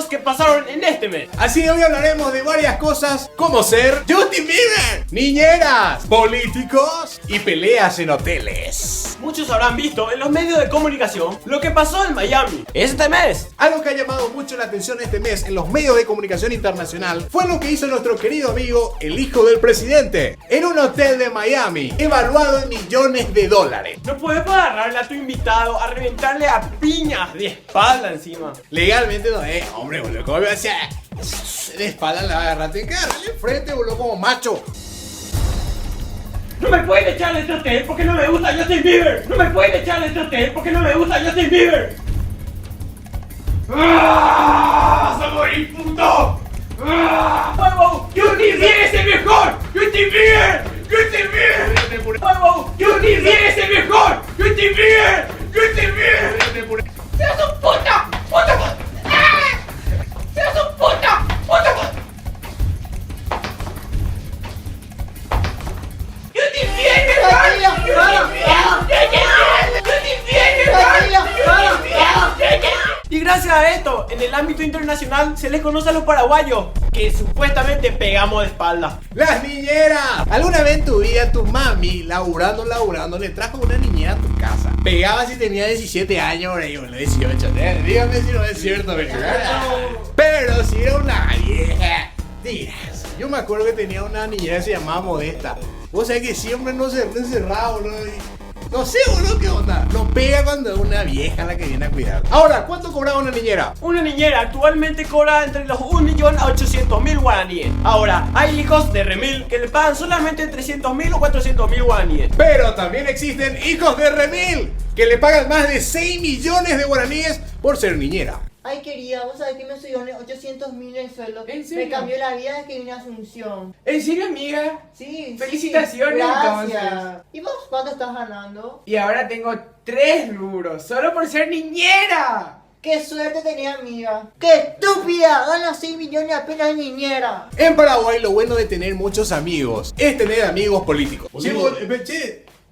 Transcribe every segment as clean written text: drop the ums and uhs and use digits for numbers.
eventos que pasaron en este mes. Así que hoy hablaremos de varias cosas como ser Justin Bieber, niñeras, políticos y peleas en hoteles. Muchos habrán visto en los medios de comunicación lo que pasó en Miami este mes. Algo que ha llamado mucho la atención este mes en los medios de comunicación internacional fue lo que hizo nuestro querido amigo, el hijo del presidente, en un hotel de Miami, evaluado en millones de dólares. No puedes agarrarle a tu invitado a reventarle a piñas de espalda encima. Legalmente no es, hombre, boludo, ¿cómo me va a decir? De espalda la agarraste en cara, en frente, boludo, como macho. No me pueden echar de este hotel porque no me gusta Justin Bieber. No me pueden echar de este hotel porque no me gusta Justin Bieber. ¡Ah! ¡Soy puto! ¡Ah! ¡Huevo! ¡Justin Bieber es el mejor! ¡Justin Bieber! ¡Justin Bieber! ¡Huevo! ¡Justin Bieber es el mejor! ¡Justin Bieber! ¡Justin Bieber! ¡Seas un puta! ¡Puta! ¡Ah! ¡Seas un puta! ¡Puta! ¡Justin Bieber! Y gracias a esto, en el ámbito internacional se les conoce a los paraguayos que supuestamente pegamos de espalda. ¡Las niñeras! ¿Alguna vez en tu vida tu mami, laburando, le trajo una niñera a tu casa? Pegaba si tenía 17 años, por ahí, bueno, 18. Dígame si no es cierto, pero si era una vieja. Dirás, yo me acuerdo que tenía una niñera que se llamaba Modesta. O sea que siempre nos encerraba, boludo. No sé, boludo, qué onda. Nos pega cuando es una vieja la que viene a cuidar. Ahora, ¿cuánto cobraba una niñera? Una niñera actualmente cobra entre los 1.800.000 guaraníes. Ahora, hay hijos de remil que le pagan solamente 300.000 o 400.000 guaraníes. Pero también existen hijos de remil que le pagan más de 6 millones de guaraníes por ser niñera. Ay, querida, vos sabés que me subió 800.000 el sueldo. ¿En serio? Me cambió la vida desde que vine a Asunción. ¿En serio, amiga? Sí, Felicitaciones, gracias. entonces. ¿Y vos cuánto estás ganando? Y ahora tengo 3 rubros, solo por ser niñera. ¡Qué suerte tenía, amiga! ¡Qué estúpida! Gana 6 millones apenas de niñera. En Paraguay lo bueno de tener muchos amigos es tener amigos políticos.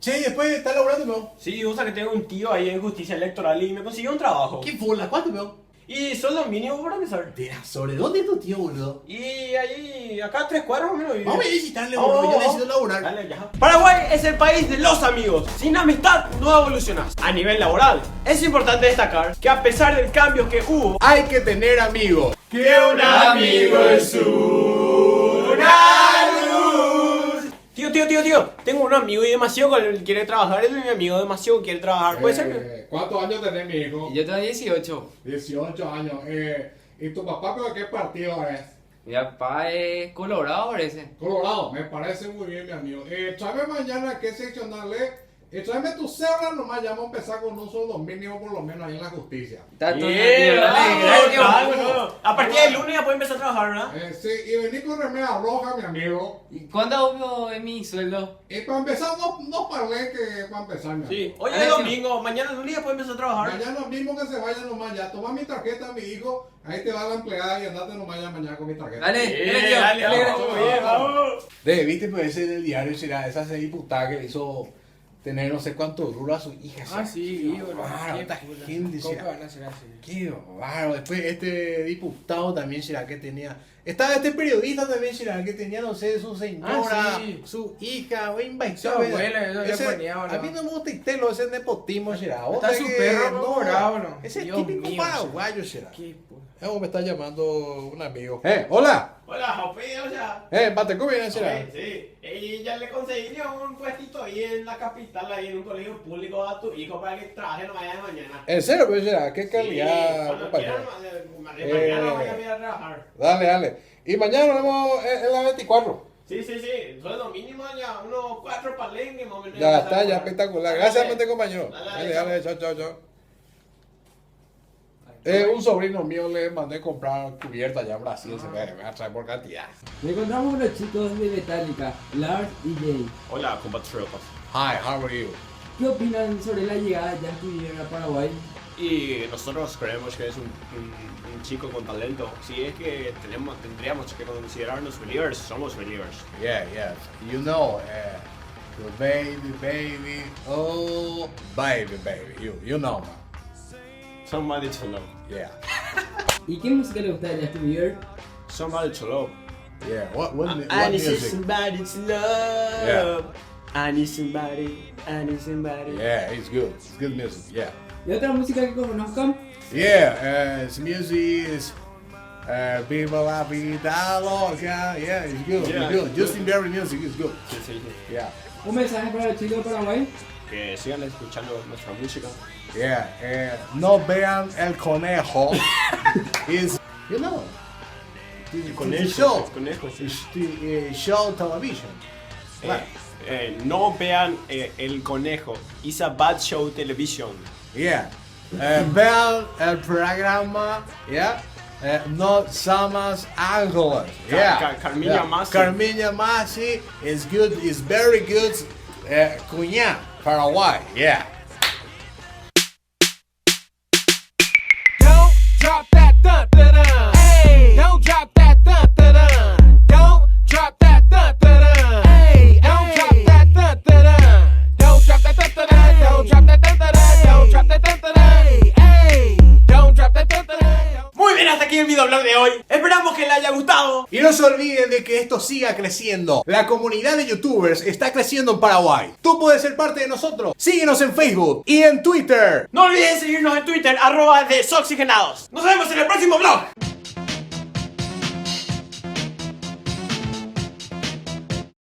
Che, después estás laburando, ¿no? Sí, usa que tengo un tío ahí en justicia electoral y me consiguió un trabajo. ¿Qué bola? ¿Cuánto, no? Y sueldo mínimo para empezar. ¿Sobre dónde es tu tío, boludo? Y ahí, acá 3 cuadras o menos. Vamos a visitarle, boludo. Yo necesito laburar. Dale, ya. Paraguay es el país de los amigos. Sin amistad no evolucionás. A nivel laboral, es importante destacar que a pesar del cambio que hubo, Hay que tener amigos. que un amigo es una luz. Tío, tengo un amigo y demasiado con el que quiere trabajar. Él es mi amigo, demasiado quiere trabajar. ¿Puede ser? ¿Cuántos años tenés, mi hijo? Yo tengo 18. 18 años. ¿Y tu papá de qué partido es? Mi papá es colorado, parece. Colorado, me parece muy bien, mi amigo. Tráeme mañana qué seccionarle. Tráeme tu cédula, nomás ya vamos a empezar con un sueldo mínimo por lo menos ahí en la justicia. Está todo Bien, gracias. no. A partir del lunes ya puede empezar a trabajar, ¿verdad? Sí, y vení con remera roja, mi amigo. ¿Y cuánto es mi sueldo? Y para empezar, no parlé que para empezar, mi amigo. Sí. Hoy Dale, es tío. domingo, mañana el lunes ya puede empezar a trabajar. Mañana mismo que se vayan nomás ya. Toma mi tarjeta, mi hijo. Ahí te va la empleada y andate nomás ya mañana con mi tarjeta. Dale, tío, Dale, dale, vamos, tío. bien, vamos. Viste, pues ese del diario será esa diputada que le hizo tener no sé cuánto duro a su hija. Ah, sí, boludo. Esta gente ¿Cómo será. van a ser así? Qué bárbaro. Después este diputado también será que tenía. Estaba este periodista también será que tenía, no sé, su señora, Ah, sí. su hija, o Su abuela, eso ya ese, ponía, a ¿verdad? mí no me gusta Itelo, ese nepotismo será. Está Otra su que perro no, bravo, ¿no? Ese Dios típico mío, paraguayo será. Qué puta. Me está llamando un amigo. Hola. Hola, Jope, o sea. Bateco viene será. Sí, y ya le conseguí un puestito ahí en la capital, ahí en un colegio público a tu hijo para que trabaje no vaya de mañana. ¿En serio, pues será? ¿Qué calidad, Cuando compañero? quieran, mañana voy a ir a trabajar. Dale. Y mañana nos vemos en la 24. Sí, sueldo mínimo ya, unos 4 palenques más o menos. Ya está, ya espectacular. Gracias, Dale. compañero. Dale, Dale, chao. Un sobrino mío le mandé comprar cubierta allá en Brasil, se me va a traer por cantidad. Me encontramos unos chicos de Metallica, Lars y Jay. Hola, compatriotas. Hi, how are you? ¿Qué opinan sobre la llegada de Justin Bieber a Paraguay? Y nosotros creemos que es un chico con talento. Si es que tendríamos que considerarnos believers, somos believers. Yeah. You know, your baby, oh, baby, you know, man. Somebody to know. Yeah. ¿Y qué música le gusta de Justin Bieber? Somebody to love. Yeah, what I need music? somebody to love. Yeah. I need somebody. I need somebody. Yeah, it's good. It's good music. Yeah. ¿Y otra música que conozcan? Yeah, his music is Viva la vida loca. Yeah, it's good. Yeah, It's good. it's Justin Bieber music is good. Sí, sí, sí. Yeah. ¿Un mensaje para los chicos de Paraguay? Que sigan escuchando nuestra música. Yeah, no vean el conejo. Is, you know, the show. El conejo. It's the show television. Right. No vean El Conejo. It's a bad show television. Yeah. Vean el programa. Yeah. No somos ángeles. Yeah. Carmina Yeah. Masi. Carmina Masi is good. Is very good. Cuñá, Paraguay. Yeah. Don't drop that dun dun dun. Hey, don't drop that dun dun dun. Don't drop that dun dun dun. Hey, don't drop that dun dun dun. Don't drop that dun dun dun. Don't drop that dun dun dun. Don't drop that dun dun dun. Hey, don't drop that dun dun dun. Muy bien, hasta aquí el videoblog de hoy. Esperamos que les haya gustado. Y no se olviden de que esto siga creciendo. La comunidad de youtubers está creciendo en Paraguay. Tú puedes ser parte de nosotros. Síguenos en Facebook y en Twitter. No olviden seguirnos en Twitter, @desoxigenados. Nos vemos en el próximo vlog.